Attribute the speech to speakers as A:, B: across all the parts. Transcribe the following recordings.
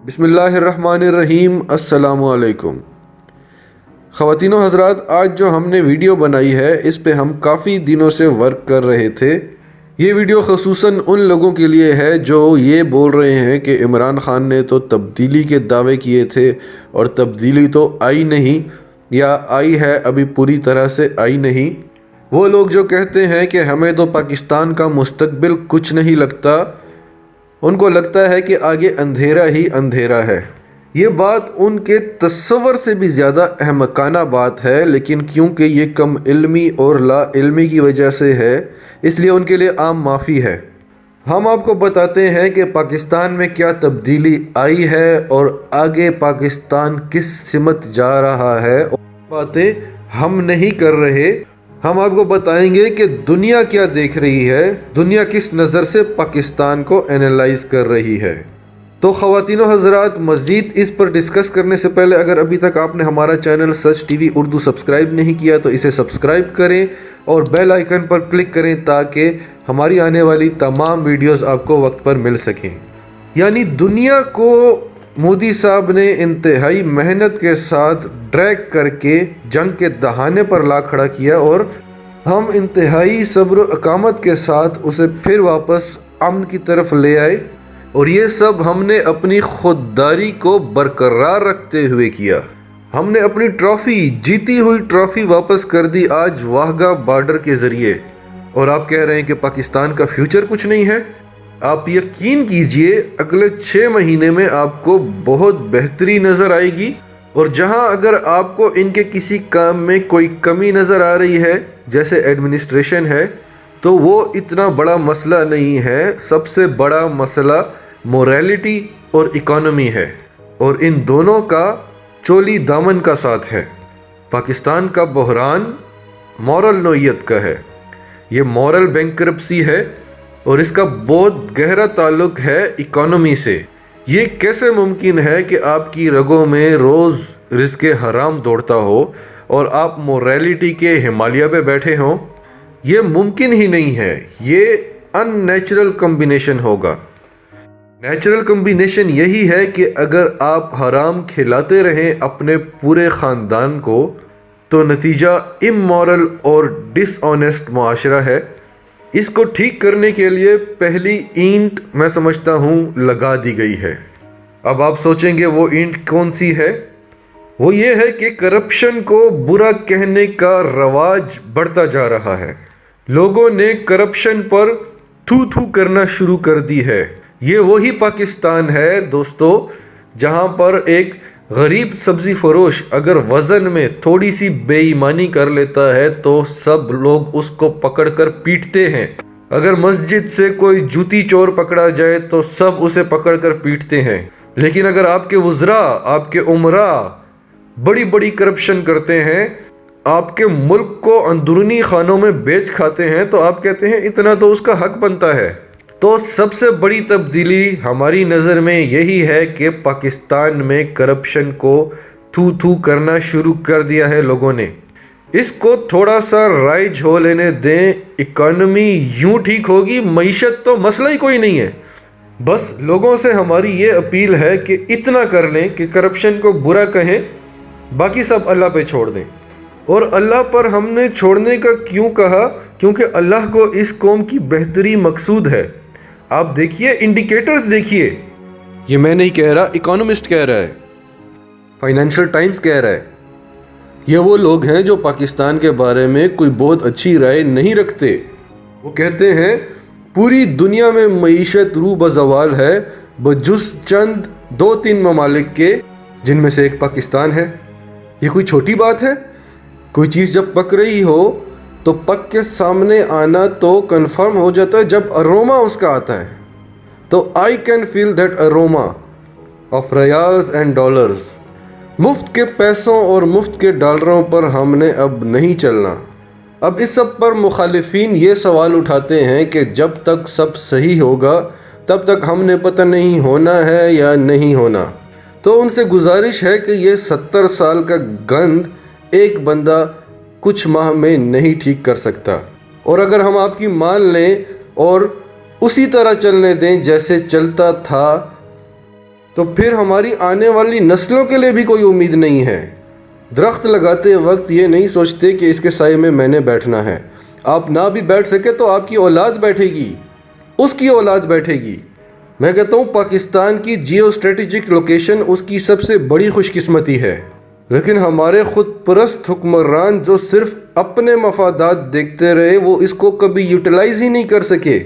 A: بسم اللہ الرحمن الرحیم۔ السلام علیکم خواتین و حضرات، آج جو ہم نے ویڈیو بنائی ہے اس پہ ہم کافی دنوں سے ورک کر رہے تھے۔ یہ ویڈیو خصوصاً ان لوگوں کے لیے ہے جو یہ بول رہے ہیں کہ عمران خان نے تو تبدیلی کے دعوے کیے تھے اور تبدیلی تو آئی نہیں، یا آئی ہے ابھی پوری طرح سے آئی نہیں۔ وہ لوگ جو کہتے ہیں کہ ہمیں تو پاکستان کا مستقبل کچھ نہیں لگتا، ان کو لگتا ہے کہ آگے اندھیرا ہی اندھیرا ہے۔ یہ بات ان کے تصور سے بھی زیادہ احمقانہ بات ہے، لیکن کیونکہ یہ کم علمی اور لا علمی کی وجہ سے ہے، اس لیے ان کے لیے عام معافی ہے۔ ہم آپ کو بتاتے ہیں کہ پاکستان میں کیا تبدیلی آئی ہے اور آگے پاکستان کس سمت جا رہا ہے، اور باتیں ہم نہیں کر رہے۔ ہم آپ کو بتائیں گے کہ دنیا کیا دیکھ رہی ہے، دنیا کس نظر سے پاکستان کو اینالائز کر رہی ہے۔ تو خواتین و حضرات، مزید اس پر ڈسکس کرنے سے پہلے اگر ابھی تک آپ نے ہمارا چینل سچ ٹی وی اردو سبسکرائب نہیں کیا تو اسے سبسکرائب کریں اور بیل آئیکن پر کلک کریں تاکہ ہماری آنے والی تمام ویڈیوز آپ کو وقت پر مل سکیں۔ یعنی دنیا کو مودی صاحب نے انتہائی محنت کے ساتھ ڈریگ کر کے جنگ کے دہانے پر لا کھڑا کیا، اور ہم انتہائی صبر و اقامت کے ساتھ اسے پھر واپس امن کی طرف لے آئے، اور یہ سب ہم نے اپنی خودداری کو برقرار رکھتے ہوئے کیا۔ ہم نے اپنی ٹرافی، جیتی ہوئی ٹرافی واپس کر دی آج واہگہ بارڈر کے ذریعے، اور آپ کہہ رہے ہیں کہ پاکستان کا فیوچر کچھ نہیں ہے؟ آپ یقین کیجئے اگلے 6 مہینے میں آپ کو بہت بہتری نظر آئے گی، اور جہاں اگر آپ کو ان کے کسی کام میں کوئی کمی نظر آ رہی ہے جیسے ایڈمنسٹریشن ہے، تو وہ اتنا بڑا مسئلہ نہیں ہے۔ سب سے بڑا مسئلہ موریلٹی اور اکانومی ہے، اور ان دونوں کا چولی دامن کا ساتھ ہے۔ پاکستان کا بحران مورل نوعیت کا ہے، یہ مورل بینکرپسی ہے، اور اس کا بہت گہرا تعلق ہے اکانومی سے۔ یہ کیسے ممکن ہے کہ آپ کی رگوں میں روز رزق حرام دوڑتا ہو اور آپ موریلٹی کے ہمالیہ پہ بیٹھے ہوں؟ یہ ممکن ہی نہیں ہے، یہ ان نیچرل کمبینیشن ہوگا۔ نیچرل کمبینیشن یہی ہے کہ اگر آپ حرام کھلاتے رہیں اپنے پورے خاندان کو تو نتیجہ امورل اور ڈس آنیسٹ معاشرہ ہے۔ اس کو ٹھیک کرنے کے لیے پہلی اینٹ میں سمجھتا ہوں لگا دی گئی ہے۔ اب آپ سوچیں گے وہ اینٹ کون سی ہے؟ وہ یہ ہے کہ کرپشن کو برا کہنے کا رواج بڑھتا جا رہا ہے۔ لوگوں نے کرپشن پر تھو تھو کرنا شروع کر دی ہے۔ یہ وہی پاکستان ہے دوستو جہاں پر ایک غریب سبزی فروش اگر وزن میں تھوڑی سی بے ایمانی کر لیتا ہے تو سب لوگ اس کو پکڑ کر پیٹتے ہیں۔ اگر مسجد سے کوئی جوتی چور پکڑا جائے تو سب اسے پکڑ کر پیٹتے ہیں۔ لیکن اگر آپ کے وزراء، آپ کے عمراء بڑی بڑی کرپشن کرتے ہیں، آپ کے ملک کو اندرونی خانوں میں بیچ کھاتے ہیں، تو آپ کہتے ہیں اتنا تو اس کا حق بنتا ہے۔ تو سب سے بڑی تبدیلی ہماری نظر میں یہی ہے کہ پاکستان میں کرپشن کو تھو تھو کرنا شروع کر دیا ہے لوگوں نے۔ اس کو تھوڑا سا رائج ہو لینے دیں، اکانومی یوں ٹھیک ہوگی، معیشت تو مسئلہ ہی کوئی نہیں ہے۔ بس لوگوں سے ہماری یہ اپیل ہے کہ اتنا کر لیں کہ کرپشن کو برا کہیں، باقی سب اللہ پہ چھوڑ دیں۔ اور اللہ پر ہم نے چھوڑنے کا کیوں کہا؟ کیونکہ اللہ کو اس قوم کی بہتری مقصود ہے۔ آپ دیکھیے، انڈیکیٹرز دیکھیے، یہ میں نہیں کہہ رہا، اکانومسٹ کہہ رہا ہے، فائنینشل ٹائمز کہہ رہا ہے۔ یہ وہ لوگ ہیں جو پاکستان کے بارے میں کوئی بہت اچھی رائے نہیں رکھتے۔ وہ کہتے ہیں پوری دنیا میں معیشت رو بزوال ہے بجز چند 2-3 ممالک کے، جن میں سے ایک پاکستان ہے۔ یہ کوئی چھوٹی بات ہے؟ کوئی چیز جب پک رہی ہو تو پک کے سامنے آنا تو کنفرم ہو جاتا ہے جب اروما اس کا آتا ہے۔ تو I can feel that aroma of riyals and dollars. مفت کے پیسوں اور مفت کے ڈالروں پر ہم نے اب نہیں چلنا۔ اب اس سب پر مخالفین یہ سوال اٹھاتے ہیں کہ جب تک سب صحیح ہوگا تب تک ہم نے پتہ نہیں ہونا ہے یا نہیں ہونا۔ تو ان سے گزارش ہے کہ یہ 70 سال کا گند ایک بندہ کچھ ماہ میں نہیں ٹھیک کر سکتا، اور اگر ہم آپ کی مان لیں اور اسی طرح چلنے دیں جیسے چلتا تھا تو پھر ہماری آنے والی نسلوں کے لیے بھی کوئی امید نہیں ہے۔ درخت لگاتے وقت یہ نہیں سوچتے کہ اس کے سائے میں نے بیٹھنا ہے۔ آپ نہ بھی بیٹھ سکے تو آپ کی اولاد بیٹھے گی، اس کی اولاد بیٹھے گی۔ میں کہتا ہوں پاکستان کی جیو اسٹریٹجک لوکیشن اس کی سب سے بڑی خوش قسمتی ہے، لیکن ہمارے خود پرست حکمران جو صرف اپنے مفادات دیکھتے رہے وہ اس کو کبھی یوٹیلائز ہی نہیں کر سکے۔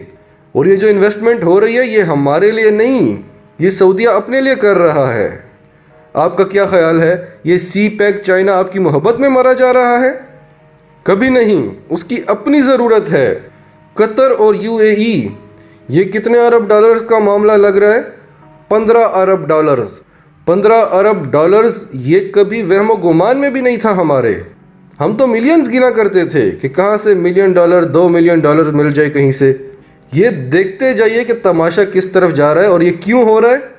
A: اور یہ جو انویسٹمنٹ ہو رہی ہے یہ ہمارے لیے نہیں، یہ سعودیہ اپنے لیے کر رہا ہے۔ آپ کا کیا خیال ہے؟ یہ سی پیک چائنا آپ کی محبت میں مرا جا رہا ہے؟ کبھی نہیں، اس کی اپنی ضرورت ہے۔ قطر اور UAE، یہ کتنے ارب ڈالرز کا معاملہ لگ رہا ہے؟ 15 ارب ڈالرز۔ 15 ارب ڈالرز یہ کبھی وہم و گمان میں بھی نہیں تھا ہمارے۔ ہم تو ملینز گنا کرتے تھے کہ کہاں سے $1 ملین 2 ملین ڈالر مل جائے کہیں سے۔ یہ دیکھتے جائیے کہ تماشا کس طرف جا رہا ہے اور یہ کیوں ہو رہا ہے۔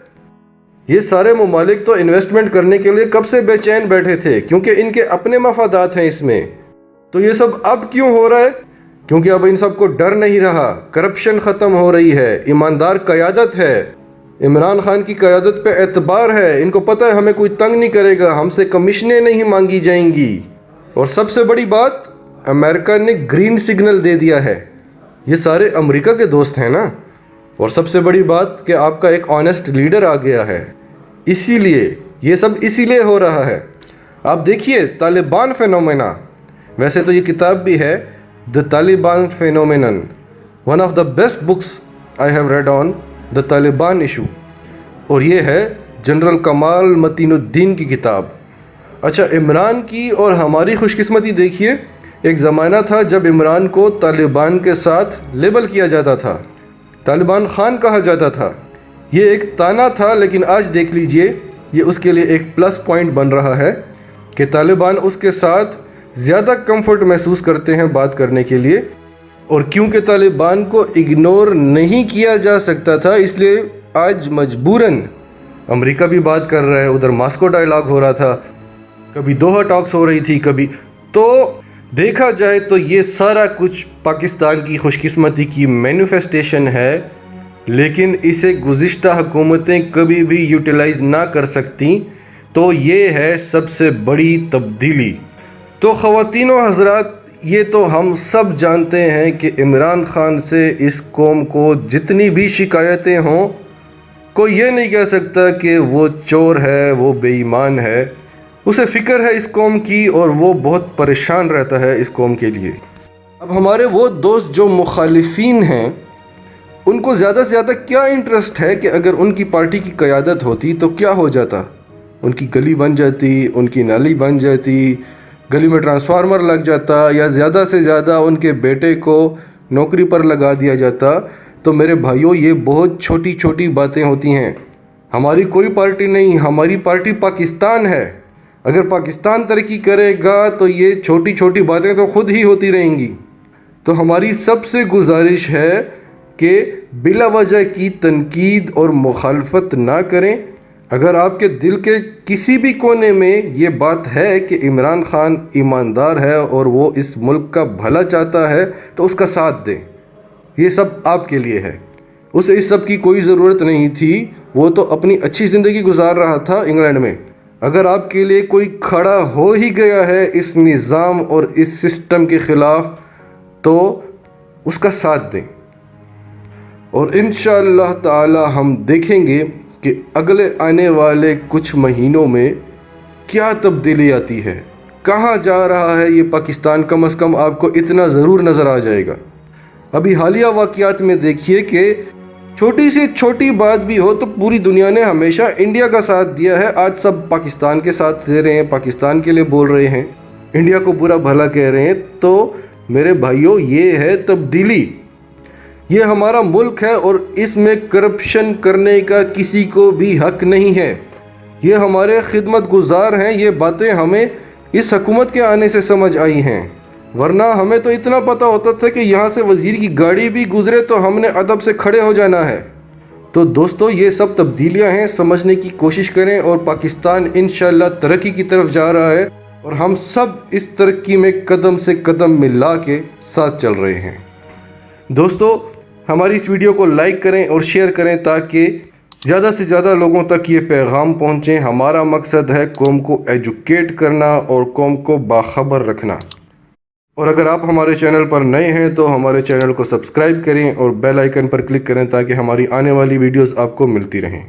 A: یہ سارے ممالک تو انویسٹمنٹ کرنے کے لیے کب سے بے چین بیٹھے تھے، کیونکہ ان کے اپنے مفادات ہیں اس میں۔ تو یہ سب اب کیوں ہو رہا ہے؟ کیونکہ اب ان سب کو ڈر نہیں رہا، کرپشن ختم ہو رہی ہے، ایماندار قیادت ہے، عمران خان کی قیادت پہ اعتبار ہے۔ ان کو پتہ ہے ہمیں کوئی تنگ نہیں کرے گا، ہم سے کمیشنیں نہیں مانگی جائیں گی۔ اور سب سے بڑی بات، امریکہ نے گرین سگنل دے دیا ہے۔ یہ سارے امریکہ کے دوست ہیں نا۔ اور سب سے بڑی بات کہ آپ کا ایک آنیسٹ لیڈر آ گیا ہے۔ اسی لیے یہ سب اسی لیے ہو رہا ہے۔ آپ دیکھیے طالبان فینومینا، ویسے تو یہ کتاب بھی ہے The Taliban Phenomenon, one of the best books I have read on the Taliban issue، اور یہ ہے جنرل کمال متین الدین کی کتاب۔ اچھا، عمران کی اور ہماری خوش قسمتی دیکھیے، ایک زمانہ تھا جب عمران کو طالبان کے ساتھ لیبل کیا جاتا تھا، طالبان خان کہا جاتا تھا۔ یہ ایک تانا تھا، لیکن آج دیکھ لیجئے یہ اس کے لیے ایک پلس پوائنٹ بن رہا ہے کہ طالبان اس کے ساتھ زیادہ کمفرٹ محسوس کرتے ہیں بات کرنے کے لیے۔ اور کیونکہ طالبان کو اگنور نہیں کیا جا سکتا تھا، اس لیے آج مجبوراً امریکہ بھی بات کر رہا ہے، ادھر ماسکو ڈائلاگ ہو رہا تھا، کبھی دوحہ ٹاکس ہو رہی تھی، کبھی تو دیکھا جائے تو یہ سارا کچھ پاکستان کی خوش قسمتی کی مینیفیسٹیشن ہے، لیکن اسے گزشتہ حکومتیں کبھی بھی یوٹیلائز نہ کر سکتیں۔ تو یہ ہے سب سے بڑی تبدیلی۔ تو خواتین و حضرات، یہ تو ہم سب جانتے ہیں کہ عمران خان سے اس قوم کو جتنی بھی شکایتیں ہوں، کوئی یہ نہیں کہہ سکتا کہ وہ چور ہے، وہ بے ایمان ہے۔ اسے فکر ہے اس قوم کی اور وہ بہت پریشان رہتا ہے اس قوم کے لیے۔ اب ہمارے وہ دوست جو مخالفین ہیں، ان کو زیادہ سے زیادہ کیا انٹرسٹ ہے کہ اگر ان کی پارٹی کی قیادت ہوتی تو کیا ہو جاتا؟ ان کی گلی بن جاتی، ان کی نالی بن جاتی، گلی میں ٹرانسفارمر لگ جاتا، یا زیادہ سے زیادہ ان کے بیٹے کو نوکری پر لگا دیا جاتا۔ تو میرے بھائیوں، یہ بہت چھوٹی چھوٹی باتیں ہوتی ہیں۔ ہماری کوئی پارٹی نہیں، ہماری پارٹی پاکستان ہے۔ اگر پاکستان ترقی کرے گا تو یہ چھوٹی چھوٹی باتیں تو خود ہی ہوتی رہیں گی۔ تو ہماری سب سے گزارش ہے کہ بلا وجہ کی تنقید اور مخالفت نہ کریں۔ اگر آپ کے دل کے کسی بھی کونے میں یہ بات ہے کہ عمران خان ایماندار ہے اور وہ اس ملک کا بھلا چاہتا ہے تو اس کا ساتھ دیں۔ یہ سب آپ کے لیے ہے۔ اسے اس سب کی کوئی ضرورت نہیں تھی، وہ تو اپنی اچھی زندگی گزار رہا تھا انگلینڈ میں۔ اگر آپ کے لیے کوئی کھڑا ہو ہی گیا ہے اس نظام اور اس سسٹم کے خلاف تو اس کا ساتھ دیں، اور انشاءاللہ تعالی ہم دیکھیں گے کہ اگلے آنے والے کچھ مہینوں میں کیا تبدیلی آتی ہے، کہاں جا رہا ہے یہ پاکستان۔ کم از کم آپ کو اتنا ضرور نظر آ جائے گا۔ ابھی حالیہ واقعات میں دیکھیے کہ چھوٹی سی چھوٹی بات بھی ہو تو پوری دنیا نے ہمیشہ انڈیا کا ساتھ دیا ہے، آج سب پاکستان کے ساتھ دے رہے ہیں، پاکستان کے لیے بول رہے ہیں، انڈیا کو برا بھلا کہہ رہے ہیں۔ تو میرے بھائیوں، یہ ہے تبدیلی۔ یہ ہمارا ملک ہے اور اس میں کرپشن کرنے کا کسی کو بھی حق نہیں ہے۔ یہ ہمارے خدمت گزار ہیں، یہ باتیں ہمیں اس حکومت کے آنے سے سمجھ آئی ہیں، ورنہ ہمیں تو اتنا پتہ ہوتا تھا کہ یہاں سے وزیر کی گاڑی بھی گزرے تو ہم نے ادب سے کھڑے ہو جانا ہے۔ تو دوستو، یہ سب تبدیلیاں ہیں، سمجھنے کی کوشش کریں، اور پاکستان انشاءاللہ ترقی کی طرف جا رہا ہے، اور ہم سب اس ترقی میں قدم سے قدم ملا کے ساتھ چل رہے ہیں۔ دوستو، ہماری اس ویڈیو کو لائک کریں اور شیئر کریں تاکہ زیادہ سے زیادہ لوگوں تک یہ پیغام پہنچیں. ہمارا مقصد ہے قوم کو ایجوکیٹ کرنا اور قوم کو باخبر رکھنا. اور اگر آپ ہمارے چینل پر نئے ہیں تو ہمارے چینل کو سبسکرائب کریں اور بیل آئیکن پر کلک کریں تاکہ ہماری آنے والی ویڈیوز آپ کو ملتی رہیں.